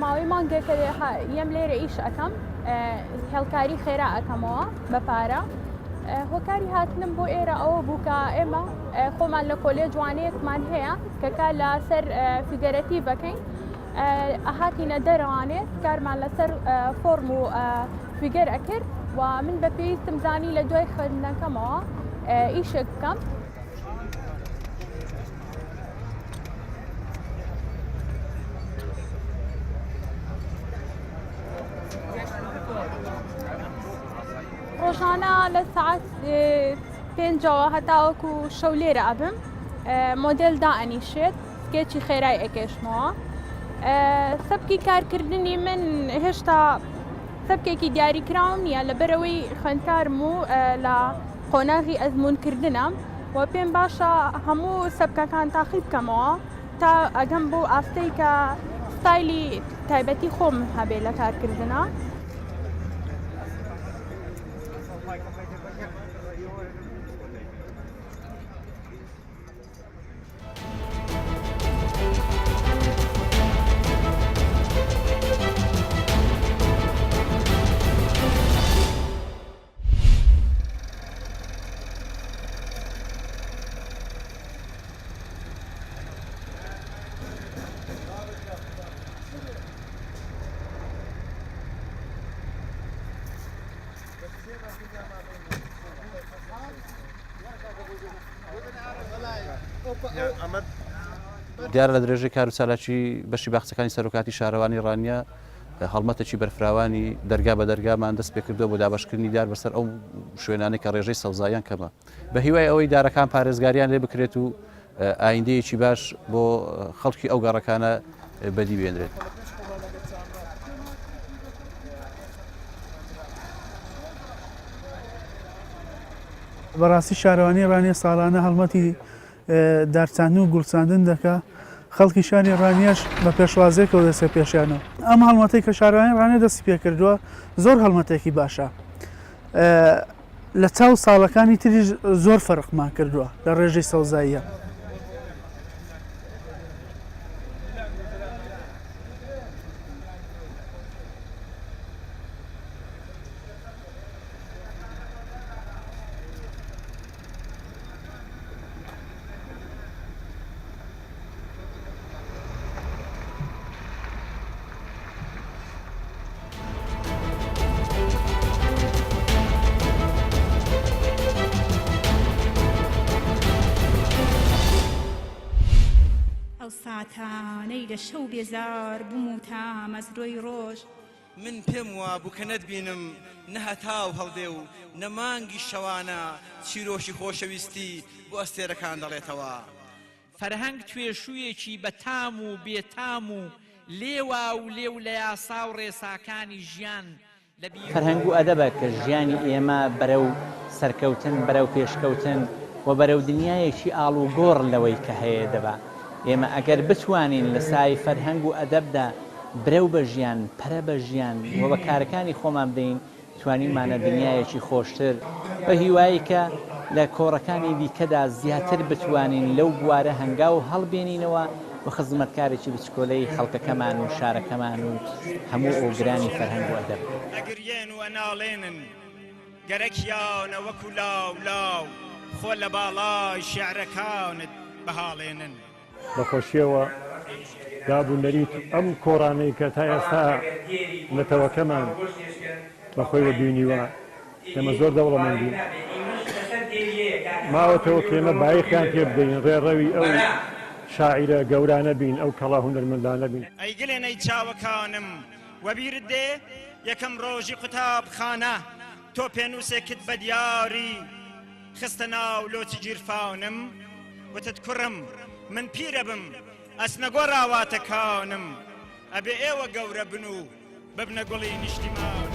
ماوەی مانگێکە یەم لێرە ئیش ئەەکەم هێڵکاری خێرا ئەەکەمەوە بە پارە هۆکاری هاتنم بۆ ئێرە ئەوە بوو کە ئێمە خۆمان لە کۆلێ جوانەیەکمان هەیە کە کار لەسەر فیگەرەتی بەکەین ئەهاتینە دەرەوانێت کارمان لەسەر فۆرم و فیگەر ئەکرد و من بە پێویستم زانی لە دوای خوێندنەکەمەوە ئیشێک بکەم. ڕۆژانە لە سعات 5ەوە هەتاوەکو شەو لێرە ئەبم مۆدل دائەنیشێت سکێچی خێرای ئەکێشمەوە سەبکی کارکردنی من هێشتا سەبکێکی دیاریکراوم نییە لەبەرەوەی خوێندکارم و لە قۆناغی ئەزمونکردنم و پێم باشە هەموو سەبکەکان تاقی بکەمەوە تا ئەگەم بۆ ئاستەی کە ستایلی تایبەتی خۆم هەبێ لە کارکردنە. دیارە لە درێژەی کار و چالاکی بەشی باخچەکانی سەرۆکاتی شارەوانی ڕانیە هەڵمەتێکی بەرفراوانی دەرگا بە دەرگامان دەست پێ کردو بۆ دابشکردنی دیار بەسەر ئەو شوێنانەی کە ڕێژەی سەوزاییان کەمە بە هیوای ئەوەی دارەکان پارێزگاریان لێ بکرێت و ئایندەیەکی باش بۆ خەڵکی ئەو گەڕەکانە بەدی بێنرێت. بەڕاستی شارەوانی ڕانیە ساڵانە هەڵمەتی دارچاندن و گوڵچاندن دەکا خەڵکی شاری ڕانیەش بە پێشوازێکەوە دەسێ پێشیانەوە ئەم هەڵمەتەی کە شارەوانی ڕانێ دەستی پێ کردووە زۆر هەڵمەتێکی باشە لە چاو ساڵەکانی تریش زۆر فەرقمان کردووە لە ڕێژەی سەوزاییە. ساتانەی لە شەو بێزار بووم و تا مەزرۆی ڕۆژ من پێم وە بووکەنەت بینم نەهەتاو هەڵدێ و نەمانگی شەوانە چیرۆشی خۆشەویستی بۆ ئەستێرەکان دەڵێتەوە فەرهەنگ توێشوویەکی بەتام و بێتام و لێوا و لێو لە یاسا و ڕێساکانی ژیان فەرهەنگ و ئەدەبە کە ژیانی ئێمە بەرەو سەرکەوتن بەرەو پێشکەوتن و بەرەو دنیایەکی ئاڵ و گۆڕ لەوەی کە هەیە دەبا ئێمە ئەگەر بتوانین لە سای فەرهەنگ و ئەدەبدا برەو بە ژیان پەرە بە ژیان و بە کارەکانی خۆمان بدەین توانیمانە دنیایەکی خۆشتر بە هیوایی کە لە کۆڕەکانی دیکەدا زیاتر بتوانین لەو بوارە هەنگاو هەڵبێنینەوە و خزمەتکارێکی بچکۆلەی خەڵکەکەمان و شارەکەمان و هەموو ئۆگرانی فەرهەنگ و ئەدەب ئەگرێن و ئەناڵێنن گەرەکیانە وەکو لاو لاو خۆ لە باڵای شێعرەکانت بەهاڵێنن بەخۆشیەوە دابوونەریت ئەم کۆڕانەی کە تا ئێستا نەتەوەکەمان بەخۆی وەبینیوە ئێمە زۆر دەوڵەمەندین ماوەتەوە کە ئێمە بایەخیان پێ بدەین ڕێڕەوی ئەو شاعیرە گەورانە بین ئەو کەڵا هونەرمەندانە بین ئەی گلێنەی چاوەکانم وەبیرت دێ یەکەم ڕۆژی قوتابخانە تۆ پێنووسێکت بە دیاری خستە ناو لۆتی گیرفانم وتت کوڕم من پیرە بم ئەسنە گۆڕاواتەکانم ئەبێ ئێوە گەورە بن و ببنە گوڵی نیشتیمان